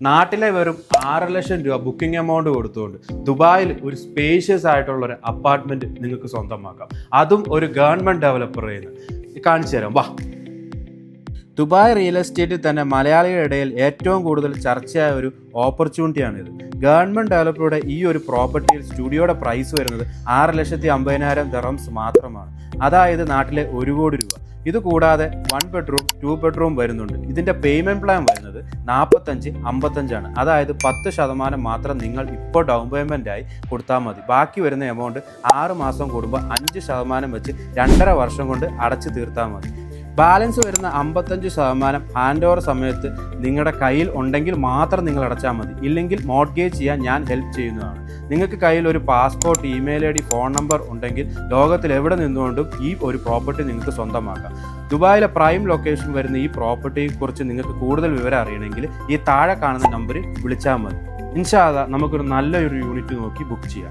നാട്ടിലെ വെറും 6 ലക്ഷം രൂപ ബുക്കിംഗ് എമൗണ്ട് കൊടുത്തുകൊണ്ട് ദുബായിൽ ഒരു സ്പേഷ്യസ് ആയിട്ടുള്ള ഒരു അപ്പാർട്ട്മെന്റ് നിങ്ങൾക്ക് സ്വന്തമാക്കാം. അതും ഒരു ഗവൺമെന്റ് ഡെവലപ്പർ കാണിച്ചു തരാം, വാ. ദുബായ് റിയൽ എസ്റ്റേറ്റിൽ തന്നെ മലയാളികളുടെ ഇടയിൽ ഏറ്റവും കൂടുതൽ ചർച്ചയായ ഒരു ഓപ്പർച്യൂണിറ്റിയാണിത്. ഗവൺമെൻറ് ഡെവലപ്പറുടെ ഈ ഒരു പ്രോപ്പർട്ടിയിൽ സ്റ്റുഡിയോയുടെ പ്രൈസ് വരുന്നത് 6,50,000 ദിർഹംസ് മാത്രമാണ്. അതായത് നാട്ടിലെ 1 കോടി രൂപ. ഇത് കൂടാതെ 1 ബെഡ്റൂം 2 ബെഡ്റൂം വരുന്നുണ്ട്. ഇതിൻ്റെ പേയ്മെൻറ്റ് പ്ലാൻ വരുന്നത് 45-55 ആണ്. അതായത് 10% മാത്രം നിങ്ങൾ ഇപ്പോൾ ഡൗൺ പേയ്മെൻറ്റായി കൊടുത്താൽ മതി. ബാക്കി വരുന്ന എമൗണ്ട് 6 മാസം കൂടുമ്പോൾ 5% വെച്ച് 2.5 വർഷം കൊണ്ട് അടച്ചു തീർത്താൽ മതി. ബാലൻസ് വരുന്ന 55% ഹാൻഡ് ഓവർ സമയത്ത് നിങ്ങളുടെ കയ്യിൽ ഉണ്ടെങ്കിൽ മാത്രം നിങ്ങൾ അടച്ചാൽ മതി. ഇല്ലെങ്കിൽ മോർട്ട്ഗേജ് ചെയ്യാൻ ഞാൻ ഹെൽപ്പ് ചെയ്യുന്നതാണ്. നിങ്ങൾക്ക് കയ്യിൽ ഒരു passport, email I D, phone number ഉണ്ടെങ്കിൽ ലോകത്തിൽ എവിടെ നിന്നുകൊണ്ടും ഈ ഒരു പ്രോപ്പർട്ടി നിങ്ങൾക്ക് സ്വന്തമാക്കാം. ദുബായിലെ പ്രൈം ലൊക്കേഷൻ വരുന്ന ഈ പ്രോപ്പർട്ടിയെക്കുറിച്ച് നിങ്ങൾക്ക് കൂടുതൽ വിവരം അറിയണമെങ്കിൽ ഈ താഴെ കാണുന്ന നമ്പറിൽ വിളിച്ചാൽ മതി. ഇൻഷാ അല്ലാഹ് നമുക്കൊരു നല്ലൊരു യൂണിറ്റ് നോക്കി ബുക്ക് ചെയ്യാം.